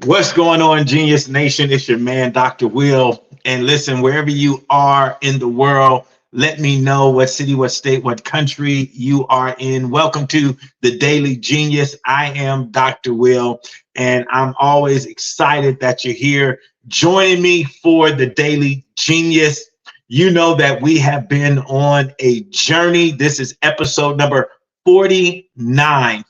What's going on, Genius Nation? It's your man, Dr. Will. And listen, wherever you are in the world, let me know what city, what state, what country you are in. Welcome to the Daily Genius. I am Dr. Will, and I'm always excited that you're here joining me for the Daily Genius. You know that we have been on a journey. This is episode number 49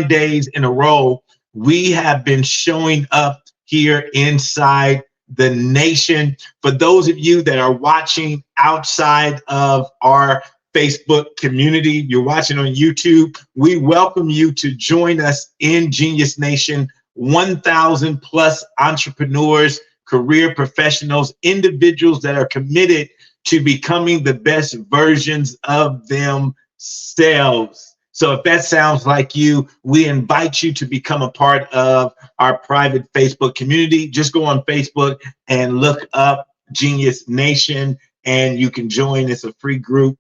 days in a row. We have been showing up here inside the nation. For those of you that are watching outside of our Facebook community, you're watching on YouTube, we welcome you to join us in Genius Nation. 1,000 plus entrepreneurs, career professionals, individuals that are committed to becoming the best versions of themselves. So if that sounds like you, we invite you to become a part of our private Facebook community. Just go on Facebook and look up Genius Nation and you can join. It's a free group.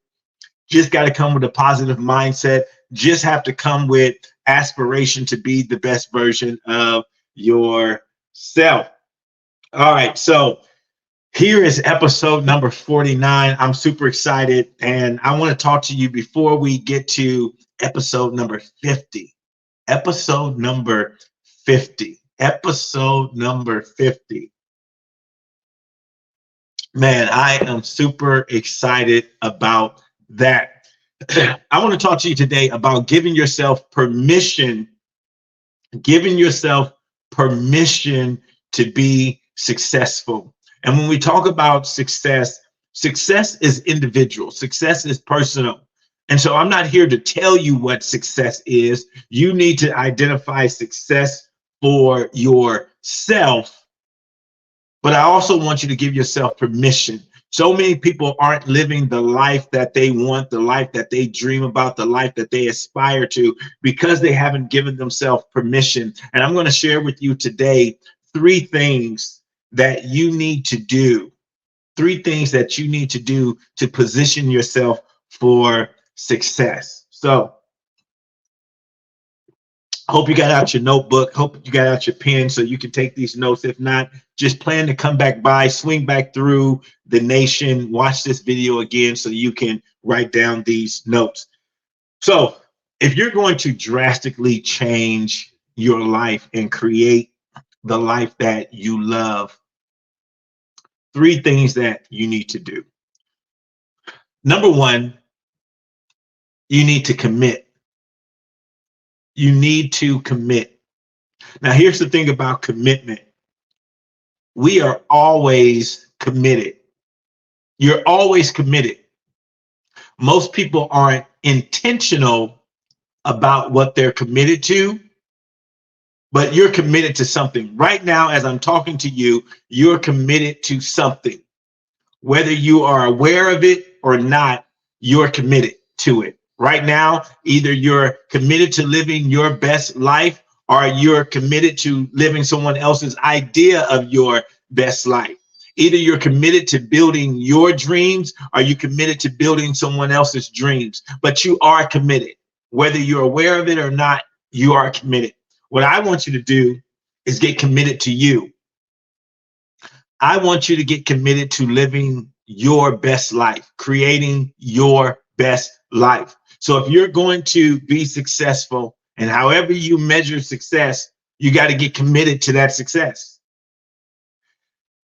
Just got to come with a positive mindset. Just have to come with aspiration to be the best version of yourself. All right, so here is episode number 49. I'm super excited, and I want to talk to you before we get to episode number 50. Episode number 50. Episode number 50. Man, I am super excited about that. I want to talk to you today about giving yourself permission to be successful. And when we talk about success, success is individual. Success is personal. And so I'm not here to tell you what success is. You need to identify success for yourself. But I also want you to give yourself permission. So many people aren't living the life that they want, the life that they dream about, the life that they aspire to, because they haven't given themselves permission. And I'm going to share with you today 3 things that you need to do. 3 things that you need to do to position yourself for success. So hope you got out your notebook. Hope you got out your pen so you can take these notes. If not, just plan to come back by, swing back through the nation, watch this video again so you can write down these notes. So if you're going to drastically change your life and create the life that you love, 3 things that you need to do. Number 1, you need to commit. You need to commit. Now, here's the thing about commitment. We are always committed. You're always committed. Most people aren't intentional about what they're committed to, but you're committed to something. Right now, as I'm talking to you, you're committed to something. Whether you are aware of it or not, you're committed to it. Right now, either you're committed to living your best life or you're committed to living someone else's idea of your best life. Either you're committed to building your dreams or you're committed to building someone else's dreams, but you are committed. Whether you're aware of it or not, you are committed. What I want you to do is get committed to you. I want you to get committed to living your best life, creating your best life. So if you're going to be successful, and however you measure success, you got to get committed to that success.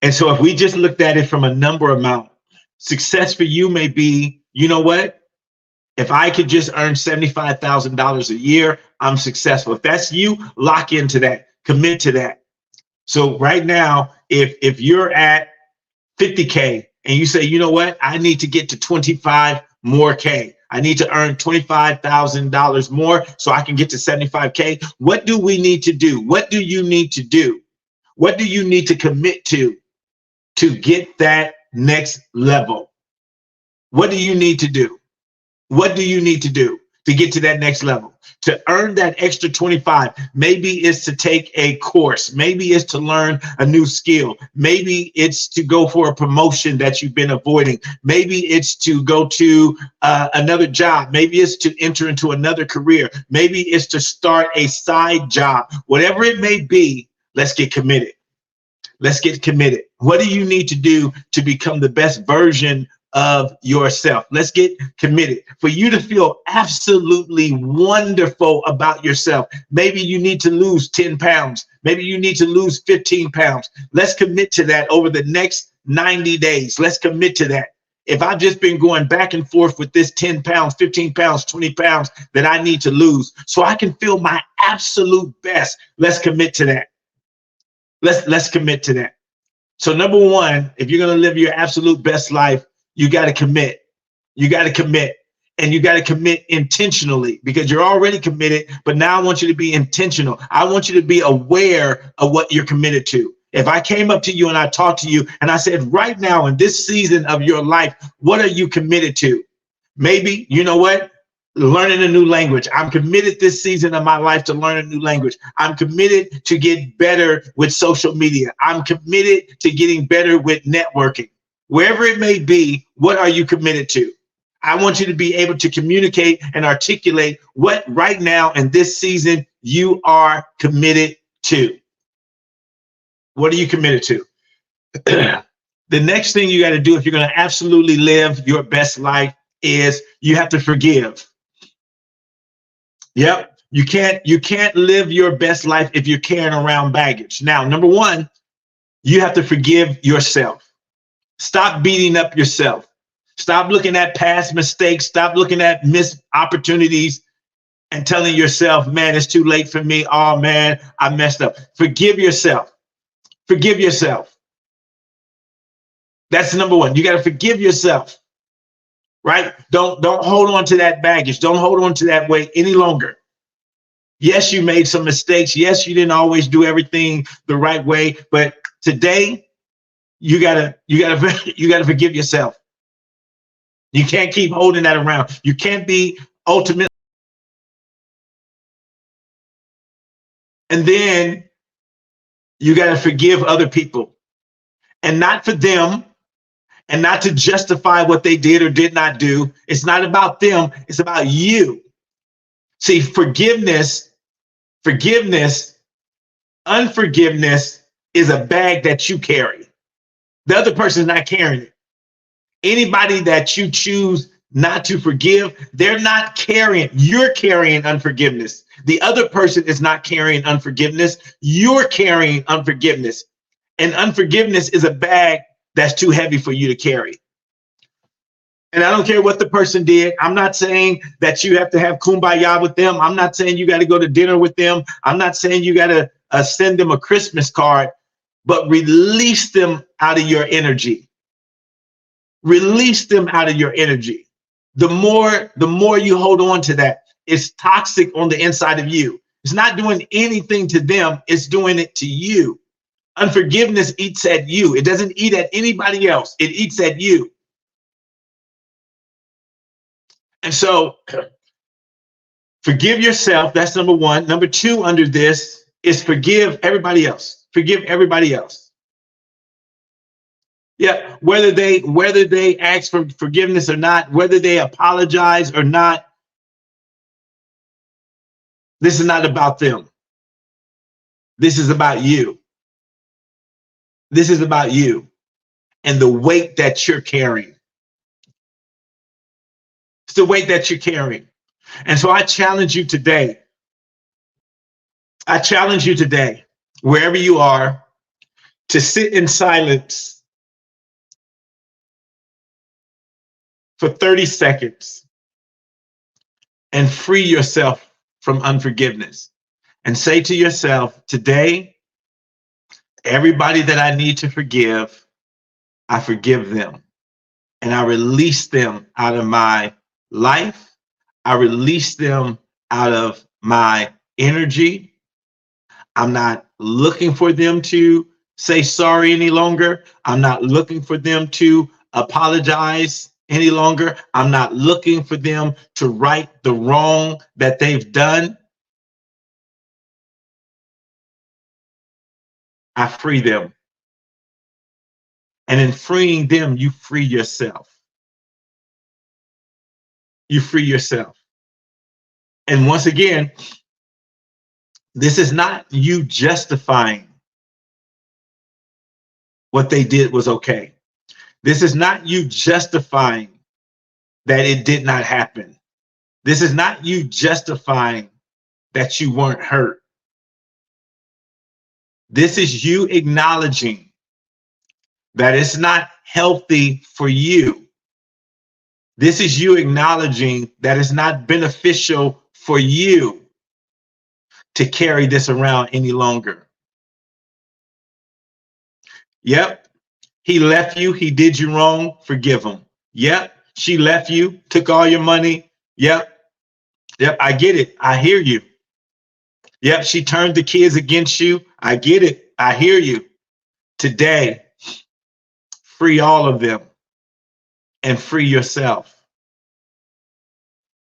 And so if we just looked at it from a number amount, success for you may be, you know what? If I could just earn $75,000 a year, I'm successful. If that's you, lock into that, commit to that. So right now, if you're at 50K and you say, you know what, I need to get to 25 more K. I need to earn $25,000 more so I can get to 75K. What do we need to do? What do you need to do? What do you need to commit to get that next level? What do you need to do? What do you need to do to get to that next level? To earn that extra 25, maybe it's to take a course. Maybe it's to learn a new skill. Maybe it's to go for a promotion that you've been avoiding. Maybe it's to go to another job. Maybe it's to enter into another career. Maybe it's to start a side job. Whatever it may be, Let's get committed. Let's get committed. What do you need to do to become the best version of yourself? Let's get committed. For you to feel absolutely wonderful about yourself, maybe you need to lose 10 pounds. Maybe you need to lose 15 pounds. Let's commit to that over the next 90 days. Let's commit to that. If I've just been going back and forth with this 10 pounds, 15 pounds, 20 pounds that I need to lose so I can feel my absolute best, let's commit to that. Let's commit to that. So number one, if you're going to live your absolute best life, you got to commit. You got to commit, and you got to commit intentionally, because you're already committed. But now I want you to be intentional. I want you to be aware of what you're committed to. If I came up to you and I talked to you and I said, right now in this season of your life, what are you committed to? Maybe, you know what? Learning a new language. I'm committed this season of my life to learn a new language. I'm committed to get better with social media. I'm committed to getting better with networking. Wherever it may be, what are you committed to? I want you to be able to communicate and articulate what right now in this season you are committed to. What are you committed to? The next thing you got to do if you're going to absolutely live your best life is you have to forgive. Yep. You can't live your best life if you're carrying around baggage. Now, number one, you have to forgive yourself. Stop beating up yourself. Stop looking at past mistakes. Stop looking at missed opportunities and telling yourself, man, it's too late for me. Oh man, I messed up. Forgive yourself. Forgive yourself. That's number one. You got to forgive yourself. Right? Don't hold on to that baggage. Don't hold on to that weight any longer. Yes, you made some mistakes. Yes, you didn't always do everything the right way, but today you gotta forgive yourself. You can't keep holding that around. You can't be ultimate. And then you gotta forgive other people, and not for them, and not to justify what they did or did not do. It's not about them. It's about you. See, unforgiveness is a bag that you carry. The other person is not carrying it. Anybody that you choose not to forgive, they're not carrying. You're carrying unforgiveness. The other person is not carrying unforgiveness. You're carrying unforgiveness. And unforgiveness is a bag that's too heavy for you to carry. And I don't care what the person did. I'm not saying that you have to have kumbaya with them. I'm not saying you got to go to dinner with them. I'm not saying you got to send them a Christmas card, but release them out of your energy. Release them out of your energy. The more you hold on to that, it's toxic on the inside of you. It's not doing anything to them. It's doing it to you. Unforgiveness eats at you. It doesn't eat at anybody else. It eats at you. And so forgive yourself. That's number one. Number two under this is forgive everybody else. Forgive everybody else. Yeah, whether they ask for forgiveness or not, whether they apologize or not, this is not about them. This is about you. This is about you and the weight that you're carrying. It's the weight that you're carrying. And so I challenge you today. I challenge you today, wherever you are, to sit in silence for 30 seconds and free yourself from unforgiveness. And say to yourself, today, everybody that I need to forgive, I forgive them. And I release them out of my life. I release them out of my energy. I'm not looking for them to say sorry any longer. I'm not looking for them to apologize any longer. I'm not looking for them to right the wrong that they've done. I free them. And in freeing them, you free yourself. You free yourself. And once again, this is not you justifying what they did was okay. This is not you justifying that it did not happen. This is not you justifying that you weren't hurt. This is you acknowledging that it's not healthy for you. This is you acknowledging that it's not beneficial for you to carry this around any longer. Yep, he left you, he did you wrong, forgive him. Yep, she left you, took all your money. Yep, I get it, I hear you. Yep, she turned the kids against you. I get it, I hear you. Today, free all of them and free yourself.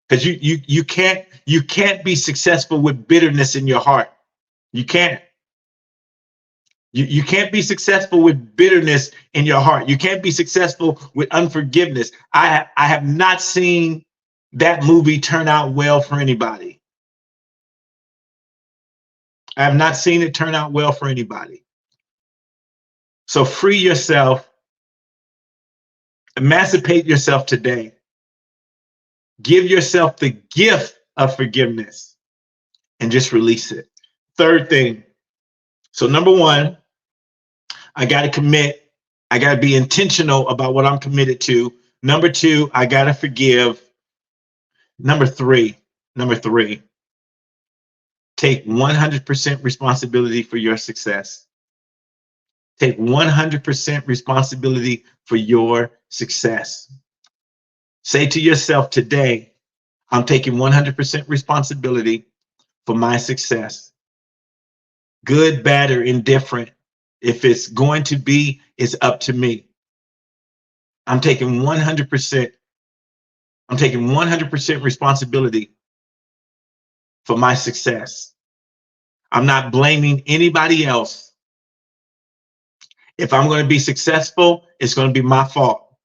Because you can't be successful with bitterness in your heart. You can't. You can't be successful with bitterness in your heart. You can't be successful with unforgiveness. I have not seen that movie turn out well for anybody. I have not seen it turn out well for anybody. So free yourself, emancipate yourself today. Give yourself the gift of forgiveness and just release it. Third thing. So number one, I got to commit. I got to be intentional about what I'm committed to. Number two, I got to forgive. Number three, take 100% responsibility for your success. Take 100% responsibility for your success. Say to yourself today, I'm taking 100% responsibility for my success. Good, bad, or indifferent. If it's going to be, it's up to me. I'm taking 100%. I'm taking 100% responsibility for my success. I'm not blaming anybody else. If I'm going to be successful, it's going to be my fault.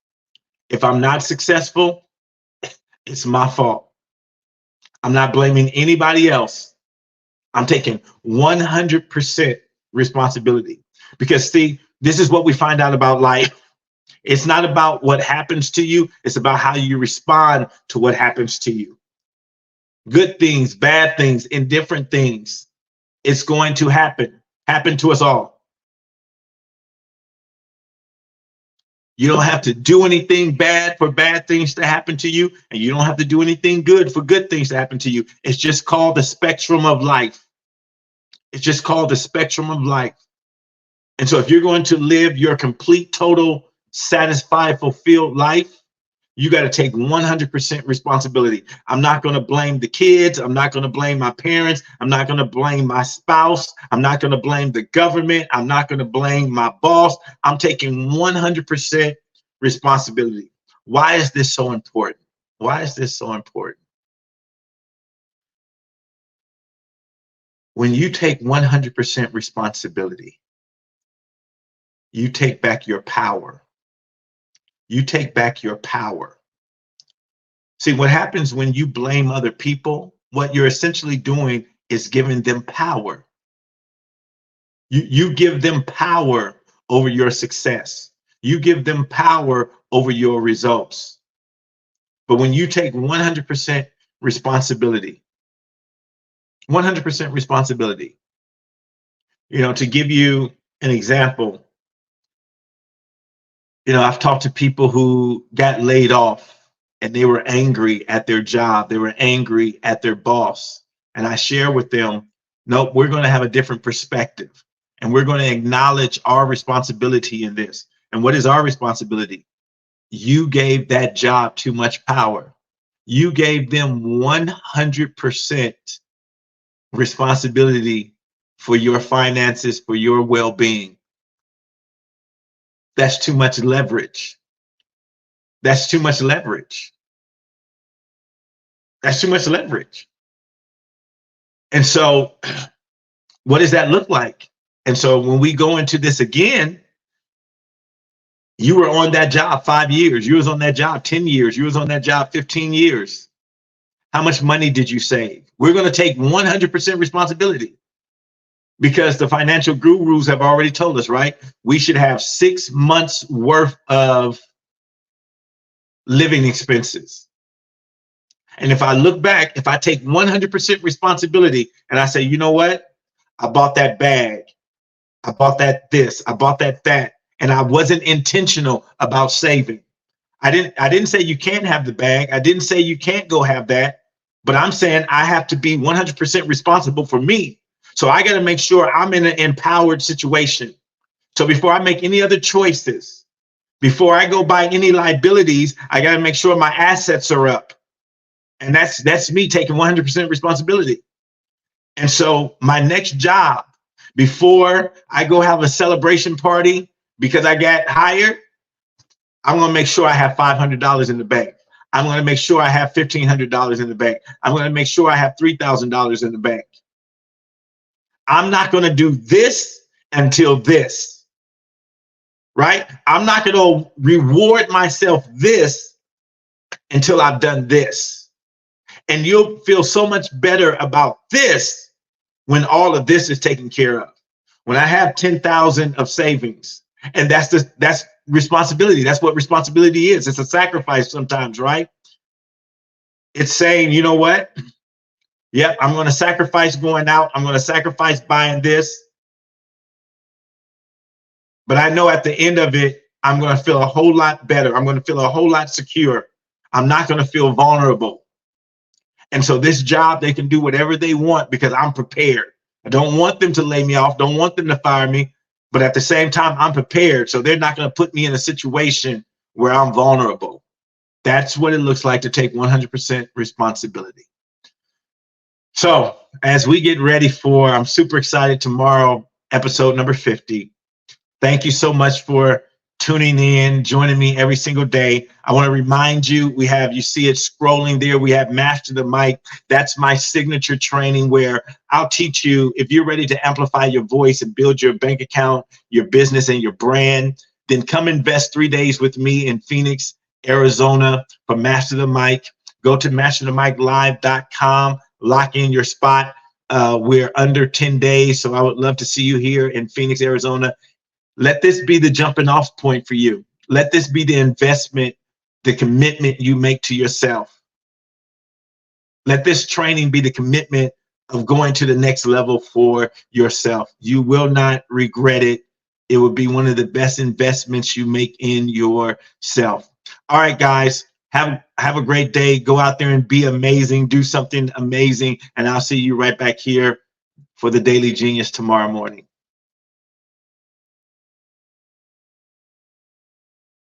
If I'm not successful, it's my fault. I'm not blaming anybody else. I'm taking 100% responsibility. Because see, this is what we find out about life. It's not about what happens to you. It's about how you respond to what happens to you. Good things, bad things, indifferent things. It's going to happen to us all. You don't have to do anything bad for bad things to happen to you, and you don't have to do anything good for good things to happen to you. It's just called the spectrum of life. It's just called the spectrum of life. And so if you're going to live your complete, total, satisfied, fulfilled life, you got to take 100% responsibility. I'm not going to blame the kids. I'm not going to blame my parents. I'm not going to blame my spouse. I'm not going to blame the government. I'm not going to blame my boss. I'm taking 100% responsibility. Why is this so important? Why is this so important? When you take 100% responsibility, you take back your power. You take back your power. See, what happens when you blame other people, what you're essentially doing is giving them power. You give them power over your success. You give them power over your results. But when you take 100% responsibility, 100% responsibility, to give you an example, I've talked to people who got laid off and they were angry at their job. They were angry at their boss. And I share with them, nope, we're going to have a different perspective and we're going to acknowledge our responsibility in this. And what is our responsibility? You gave that job too much power. You gave them 100% responsibility for your finances, for your well-being. That's too much leverage. That's too much leverage. That's too much leverage. And so what does that look like? And so when we go into this again, you were on that job 5 years. You was on that job 10 years. You was on that job 15 years. How much money did you save? We're going to take 100% responsibility. because the financial gurus have already told us, right? We should have 6 months worth of living expenses. And if I look back, if I take 100% responsibility and I say, you know what? I bought that bag. I bought that this. I bought that. And I wasn't intentional about saving. I didn't say you can't have the bag. I didn't say you can't go have that. But I'm saying I have to be 100% responsible for me. So I got to make sure I'm in an empowered situation. So before I make any other choices, before I go buy any liabilities, I got to make sure my assets are up. And that's me taking 100% responsibility. And so my next job, before I go have a celebration party because I got hired, I'm going to make sure I have $500 in the bank. I'm going to make sure I have $1,500 in the bank. I'm going to make sure I have $3,000 in the bank. I'm not going to do this until this, right? I'm not going to reward myself this until I've done this. And you'll feel so much better about this when all of this is taken care of. When I have 10,000 of savings, and that's responsibility. That's what responsibility is. It's a sacrifice sometimes, right? It's saying, you know what? Yep, I'm going to sacrifice going out. I'm going to sacrifice buying this. But I know at the end of it, I'm going to feel a whole lot better. I'm going to feel a whole lot secure. I'm not going to feel vulnerable. And so this job, they can do whatever they want because I'm prepared. I don't want them to lay me off. Don't want them to fire me. But at the same time, I'm prepared. So they're not going to put me in a situation where I'm vulnerable. That's what it looks like to take 100% responsibility. So as we get ready for, I'm super excited tomorrow, episode number 50. Thank you so much for tuning in, joining me every single day. I want to remind you, you see it scrolling there. We have Master the Mic. That's my signature training where I'll teach you, if you're ready to amplify your voice and build your bank account, your business, and your brand, then come invest 3 days with me in Phoenix, Arizona for Master the Mic. Go to masterthemiclive.com, lock in your spot. We're under 10 days, so I would love to see you here in Phoenix, Arizona. Let this be the jumping off point for you. Let this be the investment, the commitment you make to yourself. Let this training be the commitment of going to the next level for yourself. You will not regret it. It will be one of the best investments you make in yourself. All right, guys, have a great day. Go out there and be amazing. Do something amazing. And I'll see you right back here for the Daily Genius tomorrow morning.